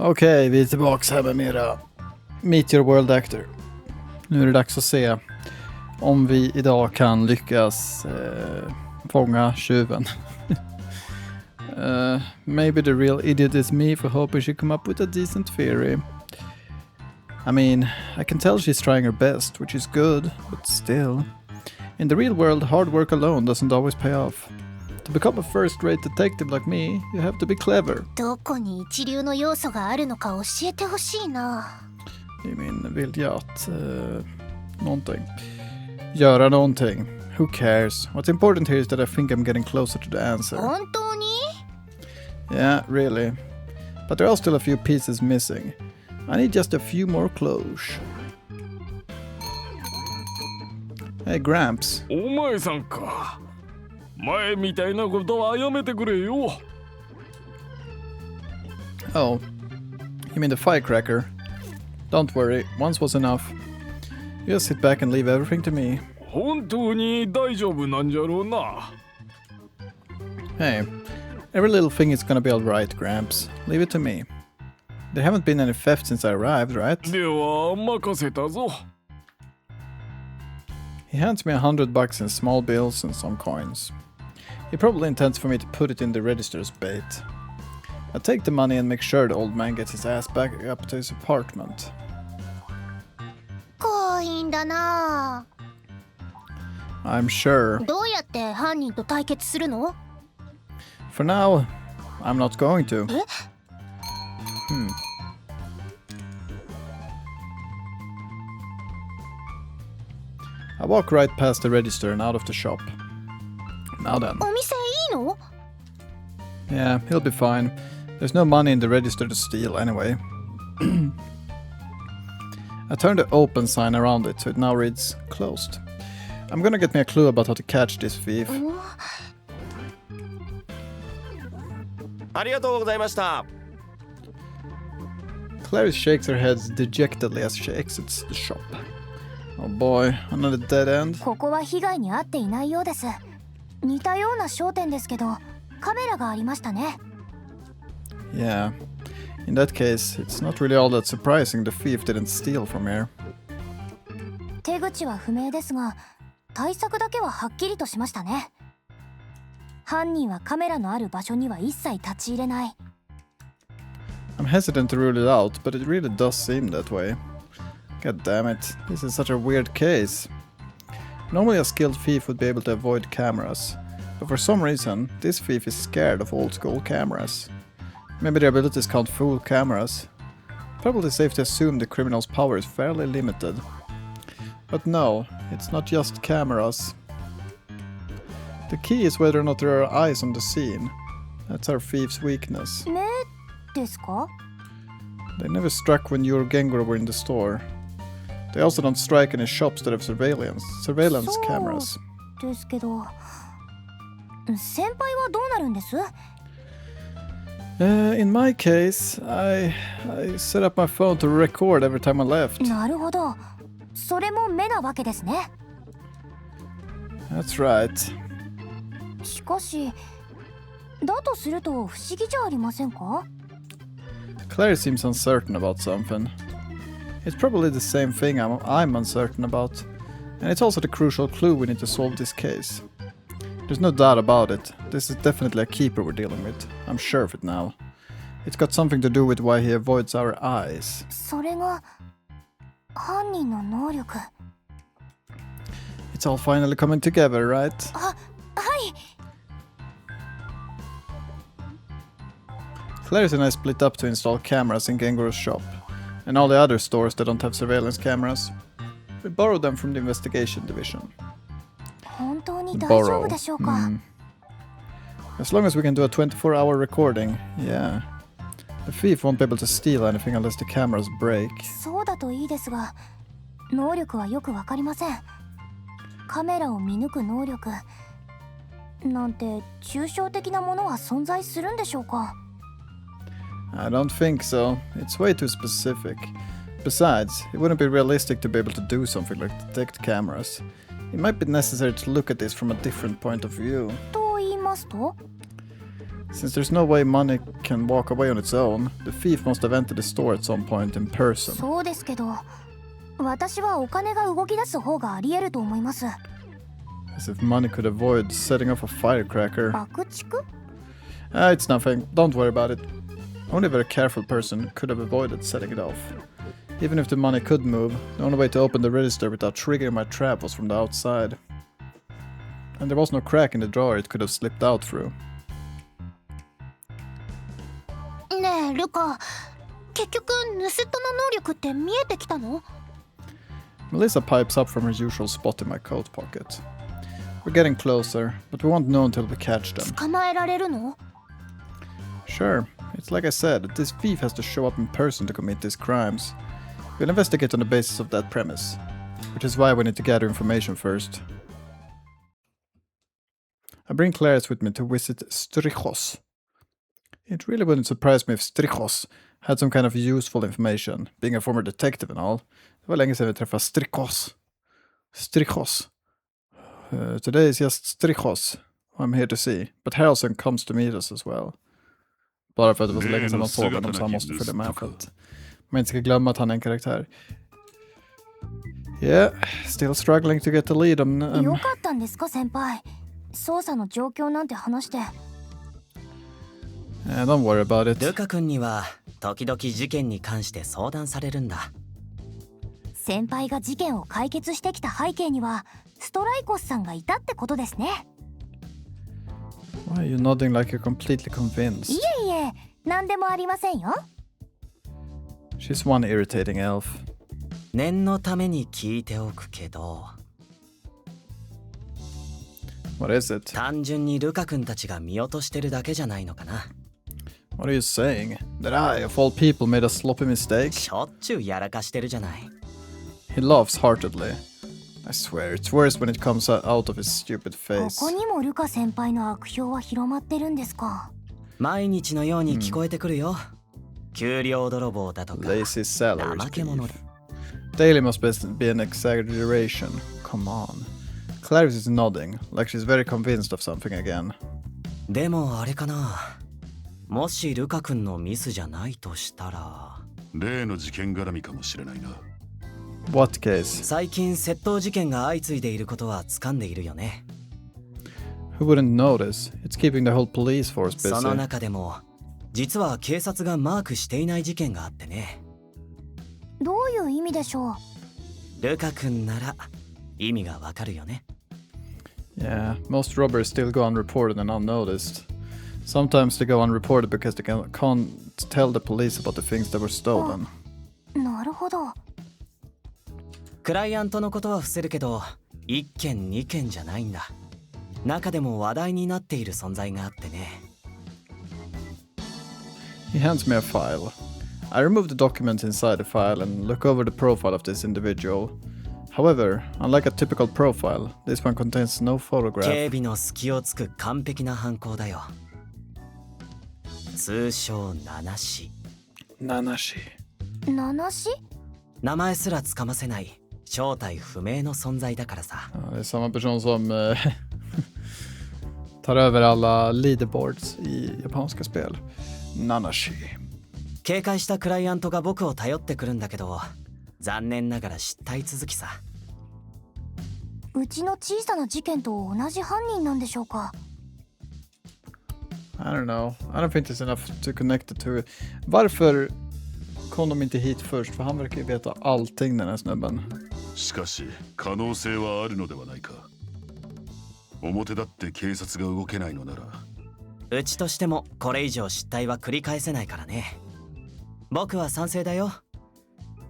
Okej, vi är tillbaka här med mera Meteor World Actor. Nu är det dags att se om vi idag kan lyckas fånga tjuven. Maybe the real idiot is me for hoping she come up with a decent theory. I mean, I can tell she's trying her best, which is good, but still. In the real world, hard work alone doesn't always pay off. To become a first-rate detective like me, you have to be clever. どこに一流の要素があるのか教えてほしいな。I min vilja att någonting. Göra någonting. Who cares? What's important here is that I think I'm getting closer to the answer. 本当に？ Yeah, really. But there are still a few pieces missing. I need just a few more clues. Hey, Gramps. お前さんか。前みたいなことはやめてくれよ。Oh, you mean the firecracker? Don't worry, once was enough. You just sit back and leave everything to me. 本当に大丈夫なんじゃろうな。Hey, every little thing is gonna be alright, Gramps. Leave it to me. There haven't been any theft since I arrived, right? では任せたぞ。He hands me $100 in small bills and some coins. He probably intends for me to put it in the register as bait. I take the money and make sure the old man gets his ass back up to his apartment. 強引だな。I'm sure. どうやって犯人と対決するの？ For now, I'm not going to. え？ I walk right past the register and out of the shop. Now then. お店いいの？ Yeah, he'll be fine. There's no money in the register to steal anyway. I turn the open sign around it so it now reads closed. I'm gonna get me a clue about how to catch this thief. ありがとうございました。 Clarice shakes her head dejectedly as she exits the shop. Oh boy, another dead end. ここは被害に遭っていないようです。似たような商店ですけど、カメラがありましたね。Yeah. In that case, it's not really all that surprising the thief didn't steal from here. 手口は不明ですが、対策だけははっきりとしましたね。犯人はカメラのある場所には一切立ち入れない。I'm hesitant to rule it out, but it really does seem that way. God damn it, this is such a weird case. Normally a skilled thief would be able to avoid cameras, but for some reason, this thief is scared of old school cameras. Maybe their abilities can't fool cameras. Probably safe to assume the criminal's power is fairly limited. But no, it's not just cameras. The key is whether or not there are eyes on the scene. That's our thief's weakness. 目ですか？ They never struck when you or Gengoro were in the store. They also don't strike any shops that have surveillance cameras. ですけど、先輩はどうなるんです？ In my case, I set up my phone to record every time I left. なるほど。それも目なわけですね。 That's right. しかし、だとすると不思議じゃありませんか？ Claire seems uncertain about something. It's probably the same thing I'm uncertain about. And it's also the crucial clue we need to solve this case. There's no doubt about it. This is definitely a keeper we're dealing with. I'm sure of it now. It's got something to do with why he avoids our eyes. それが犯人の能力。 It's all finally coming together, right? あ、はい。 Clarice and I split up to install cameras in Gengoro's shop, and all the other stores that don't have surveillance cameras. We borrowed them from the investigation division. 本当に大丈夫でしょうか？ As long as we can do a 24-hour recording, yeah. The thief won't be able to steal anything unless the cameras break. そうだといいですが、能力はよくわかりません。カメラを見抜く能力なんて抽象的なものは存在するんでしょうか？ I don't think so. It's way too specific. Besides, it wouldn't be realistic to be able to do something like detect cameras. It might be necessary to look at this from a different point of view. と言いますと？ Since there's no way money can walk away on its own, the thief must have entered the store at some point in person. そうですけど、私はお金が動き出す方があり得ると思います。As if money could avoid setting off a firecracker. 爆竹？ It's nothing. Don't worry about it. Only a very careful person could have avoided setting it off. Even if the money could move, the only way to open the register without triggering my trap was from the outside. And there was no crack in the drawer it could have slipped out through. ねえルカ、結局盗人の能力って見えてきたの？ Melissa pipes up from her usual spot in my coat pocket. We're getting closer, but we won't know until we catch them. 捕まえられるの？ Sure, it's like I said, this thief has to show up in person to commit these crimes. We'll investigate on the basis of that premise, which is why we need to gather information first. I bring Clarice with me to visit Strichos. It really wouldn't surprise me if Strichos had some kind of useful information, being a former detective and all. Det var länge sedan vi träffade Strichos. Strichos. Today is just Strichos, who I'm here to see, but Harrelson comes to meet us as well. Bara för att det var så länge sedan man såg honom så han måste följa med för att man inte ska glömma att han är en karaktär. Yeah, still struggling to get the lead on... よかったんですか先輩。捜査の状況なんて話して。don't worry about it. ルカ君には時々事件に関して相談されるんだ。先輩が事件を解決してきた背景にはストライコスさんがいたってことですね。Why are you nodding like you're completely convinced? いえいえ、なんでもありませんよ。She's one irritating elf. 念のために聞いておくけど。What is it? 単純にルカ君たちが見落としてるだけじゃないのかな。What are you saying? That I, of all people, made a sloppy mistake? しょっちゅうやらかしてるじゃない。He laughs heartedly. I swear, it's worse when it comes out of his stupid こ face. こにもルカ先輩の悪評は広まってるんですか？毎日のように聞こえてくるよ。給料泥棒だとか。 Lazy salary 怠け者 thief. Daily must be an exaggeration. Come on. Clarice is nodding, like she's very convinced of something again. でもあれかな。もしルカ君のミスじゃないとしたら。例の事件絡みかもしれないな。What case? 最近窃盗事件が相次いでいることは掴んでいるよね。Who wouldn't notice? It's keeping the whole police force busy. その中でも実は警察がマークしていない事件があってね。どういう意味でしょう？ルカ君なら意味がわかるよね。Yeah, most robberies still go unreported and unnoticed. Sometimes they go unreported because they can't tell the police about the things that were stolen. なるほど。クライアントのことは伏せるけど、1件2件じゃないんだ。中でも話題になっている存在があってね。He hands me a file. I remove the documents inside the file and look over the profile of this individual. However, unlike a typical profile, this one contains no 警 photograph. 備の隙をつく完璧な犯行だよ。通称七死。 Nanashi. 七死？名前すらつかませない正体不明の存在だからさ。Det är samma person som tar över alla leaderboards i japanska spel. Nanashi. 警戒したクライアントが僕を頼ってくるんだけど、残念ながら失態続きさ。うちの小さな事件と同じ犯人なんでしょうか？ I don't know. I don't think there's enough to connect it to. Varför kom de inte hit först? För han verkar ju veta allting, den här snubben. しかし可能性はあるのではないか。表だって警察が動けないのなら。うちとしてもこれ以上失態は繰り返せないからね。僕は賛成だよ。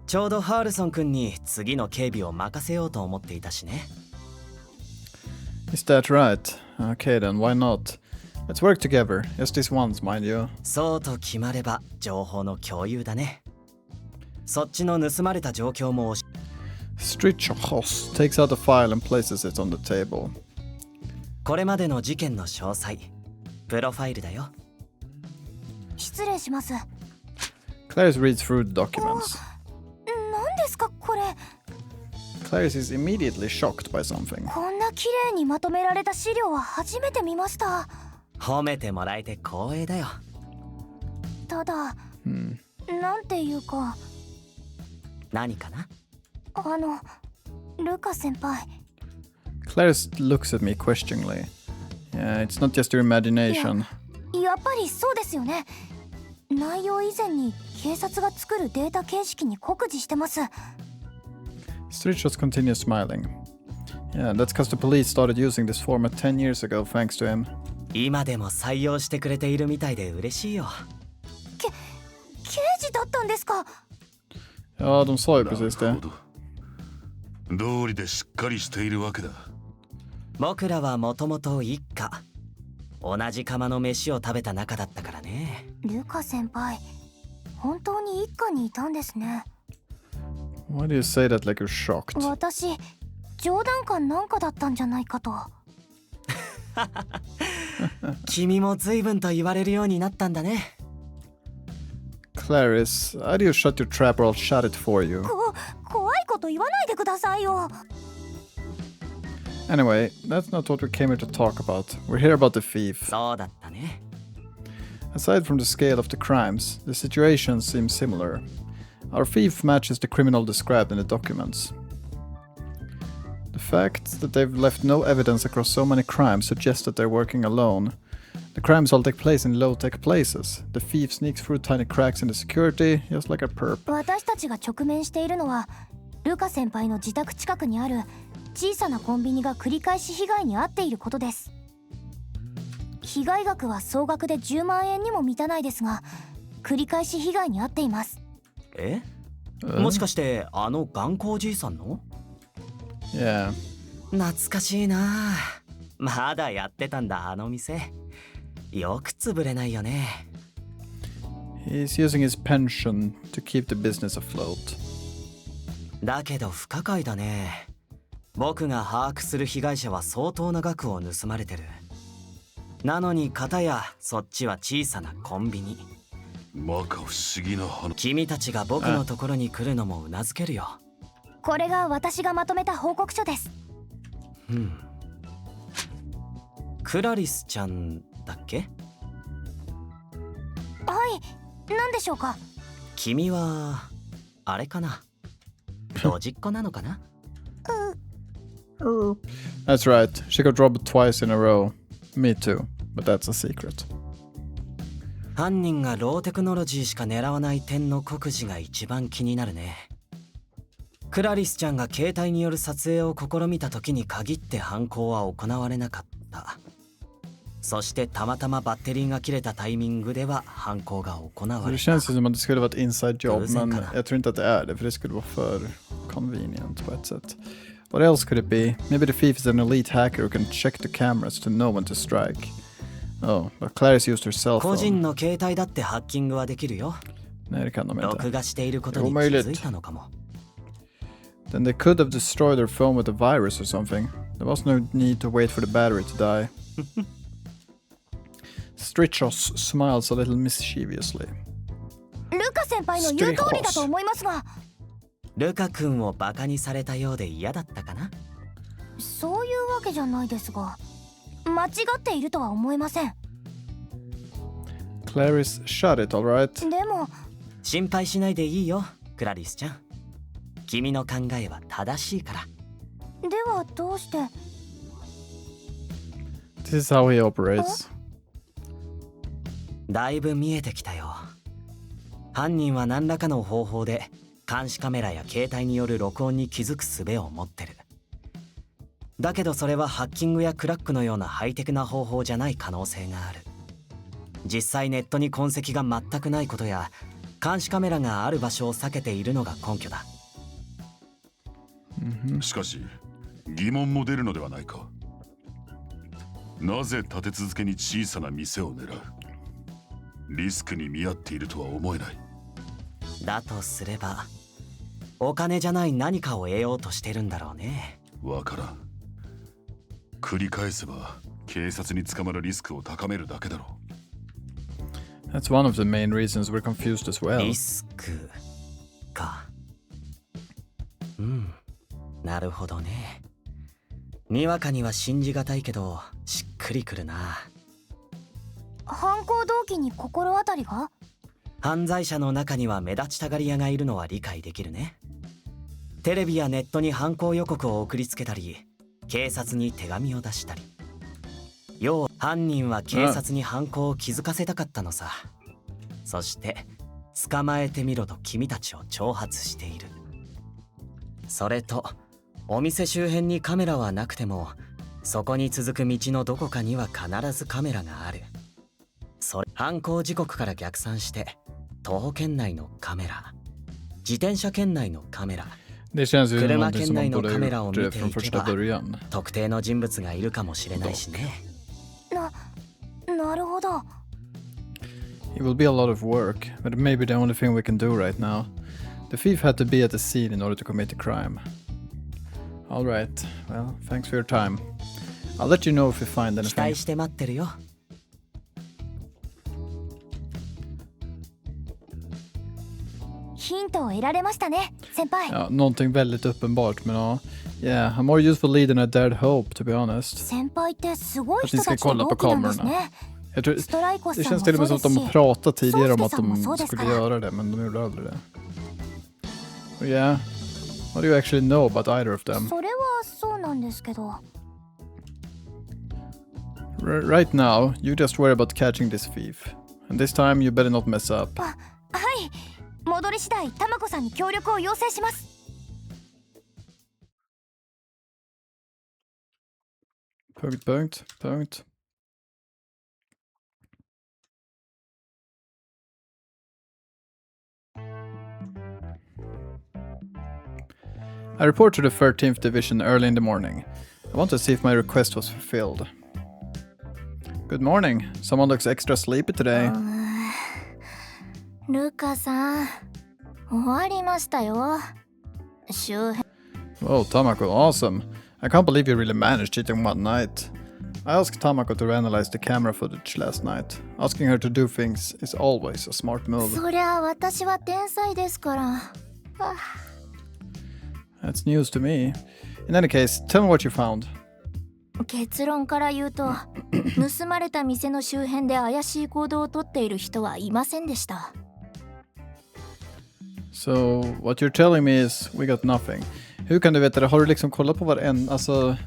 ちょうどハールソン君に次の警備を任せようと思っていたしね。Is that right? Okay then, why not? Let's work together. Just this once, mind you. そうと決まれば情報の共有だね。そっちの盗まれた状況も Strichos takes out a file and places it on the table. これまでの事件の詳細、プロファイルだよ。失礼します。Clarice reads through the documents. 何ですかこれ？ Clarice is immediately shocked by something. こんな綺麗にまとめられた資料は初めて見ました。褒めてもらえて光栄だよ。ただ、なんていうか、何かな？ルカ先輩。 Clarice looks at me questioningly. Yeah, it's not just your imagination. やっぱりそうですよね。内容以前に警察が作るデータ形式に酷似してます。Strichos continues smiling. Yeah, that's because the police started using this format 10 years ago thanks to him. 今でも採用してくれているみたいで嬉しいよ。刑事だったんですか？ Ja, de sa ju なる precis det. ほど。道理でしっかりしているわけだ。僕らはもともと一家。同じ釜の飯を食べた仲だったからね。ルカ先輩、本当に一家にいたんですね。 Why do you say that like you're shocked? 私、冗談かなんかだったんじゃないかと。君も随分と言われるようになったんだね。Clarice, how do you shut your trap or I'll shut it for you? 怖いこと言わないでくださいよ。 Anyway, that's not what we came here to talk about. We're here about the thief. そうだったね。 Aside from the scale of the crimes, the situations seem similar. Our thief matches the criminal described in the documents. The fact that they've left no evidence across so many crimes suggests that they're working alone. The crimes all take place in low-tech places. The thief sneaks through tiny cracks in the security, just like a perp. 私たちが直面しているのは、ルカ先輩の自宅近くにある小さなコンビニが繰り返し被害に遭っていることです。被害額は総額で10万円にも満たないですが、繰り返し被害に遭っています。え？もしかしてあの頑固おじいさんの？ Yeah. 懐かしいな。まだやってたんだあの店。よく潰れないよね。He's using his pension to keep the business afloat. だけど不可解だね。僕が把握する被害者は相当な額を盗まれてる。なのに片やそっちは小さなコンビニ。まか不思議な話。君たちが僕のところに来るのもうなずけるよ。これが私がまとめた報告書です。クラリスちゃんだっけ？はい、何でしょうか？君はあれかな？ロジっ子なのかな？ That's right. She got robbed twice in a row. Me too. But that's a secret. 犯人がローテクノロジーしか狙わない点の酷似が一番気になるね。クラリスちゃんが携帯による撮影を試みた時に限って犯行は行われなかった。そしてたまたまバッテリーが切れたタイミングでは犯行が行わ Så れ det た。 känns ju som att det skulle vara ett inside job, Tusen men kan. jag tror inte att det är det, för det skulle vara för convenient på ett sätt. What else could it be? Maybe the thief is an elite hacker who can check the cameras to know when to strike. Oh, but Clarice used her cell 個人 phone. の携帯だってハッキングはできるよ。 Nej, det kan de 録 inte. 画していることに気づいたのかも。 Then they could have destroyed their phone with a virus or something. There was no need to wait for the battery to die. Strichos smiles a little mischievously. ルカ先輩の言う通りだと思いますが。ルカ君をバカにされたようで嫌だったかな？そういうわけじゃないですが、間違っているとは思えません。 Clarice, shut it, alright? でも、心配しないでいいよ、クラリスちゃん。君の考えは正しいから。ではどうして？ This is how he operates. だいぶ見えてきたよ。犯人は何らかの方法で監視カメラや携帯による録音に気づく術を持ってる。だけどそれはハッキングやクラックのようなハイテクな方法じゃない可能性がある。実際ネットに痕跡が全くないことや監視カメラがある場所を避けているのが根拠だ。しかし疑問も出るのではないか。なぜ立て続けに小さな店を狙う？リスクに見合っているとは思えない。だとすればお金じゃない何かを得ようとしてるんだろうね。わからん。繰り返せば警察に捕まるリスクを高めるだけだろう。 That's one of the main reasons we're confused as well. リスクか。なるほどね。にわかには信じがたいけどしっくりくるな。犯行動機に心当たりが？犯罪者の中には目立ちたがり屋がいるのは理解できるね。テレビやネットに犯行予告を送りつけたり、警察に手紙を出したり。要は犯人は警察に犯行を気づかせたかったのさ。そして捕まえてみろと君たちを挑発している。それとお店周辺にカメラはなくても、そこに続く道のどこかには必ずカメラがある。それ犯行時刻から逆算して徒歩圏内のカメラ、自転車圏内のカメラ、 Det känns ju som 車 någonting 圏 som 内 man の borde カ ha メラを gjort 見て från いけ första ば början. 特定の人物がいるかもしれないしね。なるほど。 It will be a lot of work, but it may be the only thing we can do right now. The thief had to be at the scene in order to commit the crime. Alright, well, thanks for your time. I'll let you know if we find 期 anything. 待して待ってるよ。ヒントを得られましたね、先輩。 Ja, någonting väldigt uppenbart, men ja. Yeah, a more useful lead than I dared hope, to be honest. 先輩ってすごい Att 人 ni ska たちと kolla 同 på 期なんです kamerorna. ね。 Jag tror, ストライコス det さん känns も till そ och う med で som す att し、 de pratade tidigare om att 宗介さんもそう de ですか skulle ら。 göra det, men de gjorde aldrig det. Oh, yeah, what do you actually know about either of them? それはそうなんですけど。 Right now, you just worry about catching this thief. And this time, you better not mess up. はい。戻り次第、タマコさんに協力を要請します。 Punkt. I report to the 13th Division early in the morning. I want to see if my request was fulfilled. Good morning. Someone looks extra sleepy today. ルカさん、終わりましたよ。周辺。 Whoa, Tamako, awesome. I can't believe you really managed it in one night. I asked Tamako to analyze the camera footage last night. Asking her to do things is always a smart move. そりゃ私は天才ですから。That's news to me. In any case, tell me what you found. 結論から言うと、盗まれた店の周辺で怪しい行動をとっている人はいませんでした。 So, what you're telling me is we got nothing. Hur kan du veta det? Har du liksom kollat på varenda... Alltså...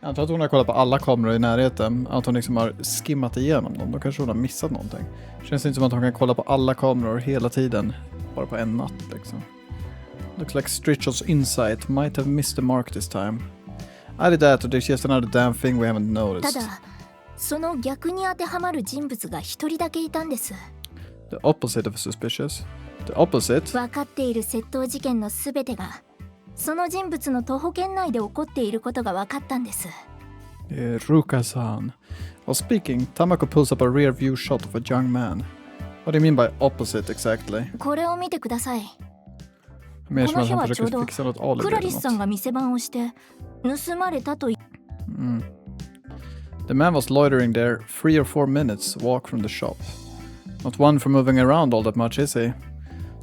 Jag antar att hon har kollat på alla kameror i närheten. Att hon liksom har skimmat igenom dem. Då kanske hon har missat någonting. Känns inte som att hon kan kolla på alla kameror hela tiden. Bara på en natt liksom. Looks like Stritchel's insight might have missed the mark this time. Either that or there's just another damn thing we haven't た noticed. だ、その逆に当てはまる人物が一人だけいたんです。 The opposite of suspicious. The opposite? 分かっている窃盗事件のすべてが、その人物の徒歩圏内で起こっていることが分かったんです。 Ruka-san. While speaking, Tamako pulls up a rear view shot of a young man. What do you mean by opposite exactly? これを見てください。 Mer こ som の att 日 han はちょう försöker ど fixa något alibi クラ eller リスさん något. が店番をして盗まれたと The man was loitering there 3 or 4 minutes walk from the shop. Not one for moving around all that much, is he?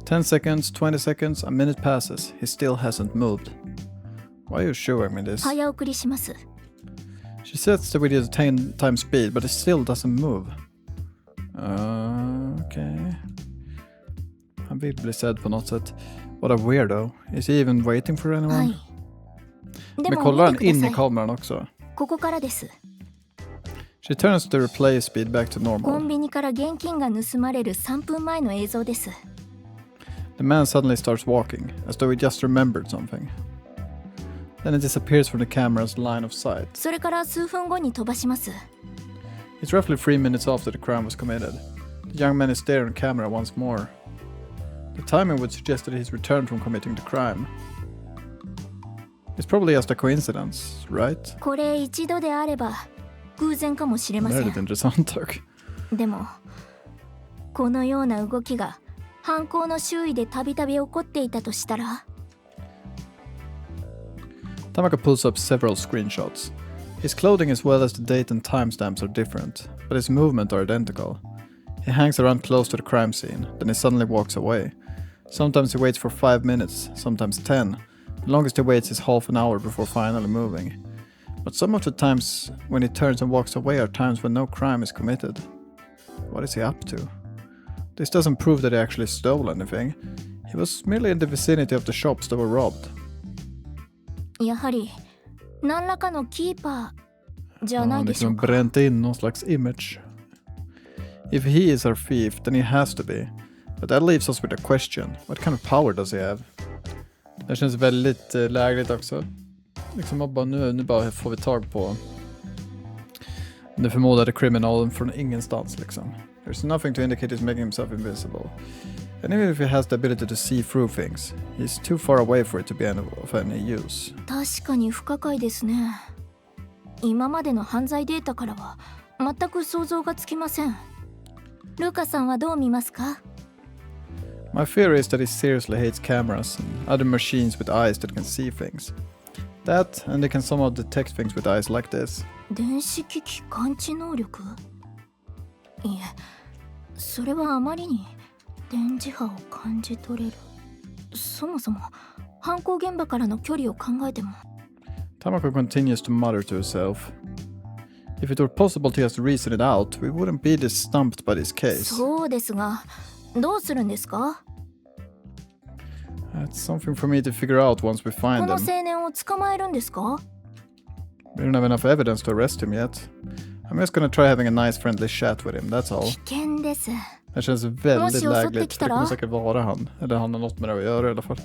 10 seconds, 20 seconds, a minute passes. He still hasn't moved. Why are you showing me this? 早送りします。 She sets the video to 10 times speed, but it still doesn't move. Okay. Han vill bli sedd på något sätt. What a weirdo. Is he even waiting for は anyone? い。で Men も kollar 見 han てく in だ i さい。 kameran också? ここからです。 She turns the replay speed back to コ normal. ンビニから現金が盗まれる3分前の映像です。 The man suddenly starts walking, as though he just remembered something. Then it disappears from the camera's line of sight. それから数分後に飛ばします。 It's roughly 3 minutes after the crime was committed. The young man is there on camera once more. The timing would suggest that he's returned from committing the crime. It's probably just a coincidence, right? これ一度であれば偶然かもしれませ Väldigt ん。 intressant dock. でもこのような動きが犯行の周囲でたびたび起こっていたとしたら、 Tamako pulls up several screenshots. His clothing as well as the date and timestamps are different, but his movements are identical. He hangs around close to the crime scene, then he suddenly walks away. Sometimes he waits for 5 minutes, sometimes 10. The longest he waits is half an hour before finally moving. But some of the times when he turns and walks away are times when no crime is committed. What is he up to? This doesn't prove that he actually stole anything. He was merely in the vicinity of the shops that were robbed. やはり何らかのキーパーじゃないでしょうか。bränt in någon slags image. If he is our thief, then he has to be. But that leaves us with a question. What kind of power does he have? Det känns väldigt lägligt också. Liksom bara nu bara får vi tag på den förmodade criminalen från ingenstans liksom. There's nothing to indicate he's making himself invisible. And even if he has the ability to see through things, he's too far away for it to be of any use. 確かに不可解ですね。今までの犯罪データからは全く想像がつきません。ルカさんはどう見ますか？ My fear is that he seriously hates cameras and other machines with eyes that can see things. That, and they can somehow detect things with eyes like this. 電子機器感知能力？いえ、それはあまりに電磁波を感じ取れる。そもそも犯行現場からの距離を考えても。Tamako continues to mutter to herself. If it were possible to just reason it out, we wouldn't be this stumped by this case. そうですが、どうするんですか？ That's something for me to figure out once we こ find の him. 青年を捕まえるんですか？ We don't have enough evidence to arrest him yet. I'm just gonna try having a nice friendly chat with him, that's all. 危険です。 Det känns väldigt もし襲って lägligt. き Det たら kommer säkert vara han. Eller han har något med det att göra i alla fall.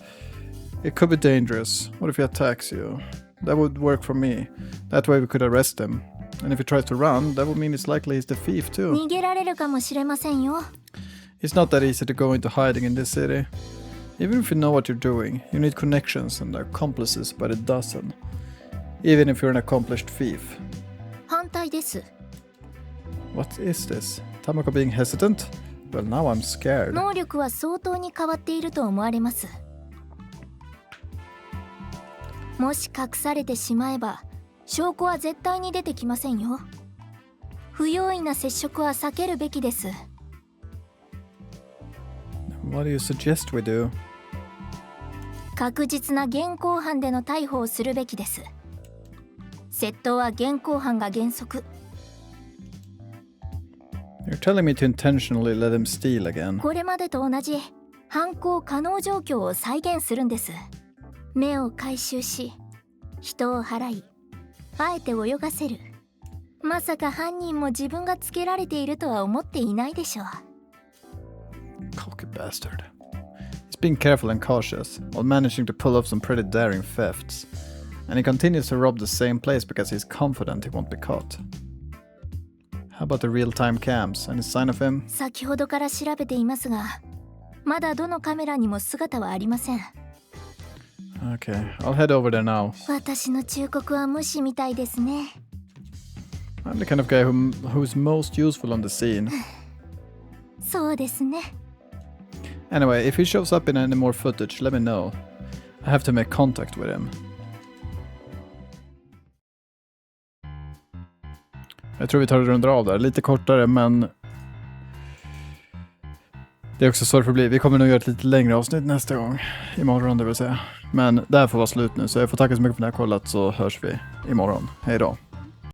It could be dangerous. What if he attacks you? That would work for me. That way we could arrest him. And if he tries to run, that would mean it's likely he's the thief too. 逃げられるかもしれませんよ。 It's not that easy to go into hiding in this city. Even if you know what you're doing, you need connections and accomplices by the dozen. Even if you're an accomplished thief. 反対です。 What is this? Tamako being hesitant? Well, now I'm scared. 能力は相当に変わっていると思われます。もし隠されてしまえば、証拠は絶対に出てきませんよ。不用意な接触は避けるべきです。What do you suggest we do? 確実な現行犯での逮捕をするべきです。窃盗は現行犯が原則。You're telling me to intentionally let him steal again. これまでと同じ犯行可能状況を再現するんです。目を回収し、人を払い、あえて泳がせる。まさか犯人も自分がつけられているとは思っていないでしょう。Cocky bastard. He's being careful and cautious, while managing to pull off some pretty daring thefts. And he continues to rob the same place because he's confident he won't be caught. How about the real-time cams? Any sign of him? 先ほどから調べていますが、まだどのカメラにも姿はありません。Okay, I'll head over there now. 私の忠告は無視みたいですね。I'm the kind of guy who's most useful on the scene. そうですね。Anyway, if he shows up in any more footage, let me know. I have to make contact with him. Jag tror vi tar och rundar av där. Lite kortare, men det är också så det får bli. Vi kommer nog göra ett lite längre avsnitt nästa gång. Imorgon, det vill säga. Men det här får vara slut nu, så jag får tacka så mycket för att ni har kollat, så hörs vi imorgon. Hej då.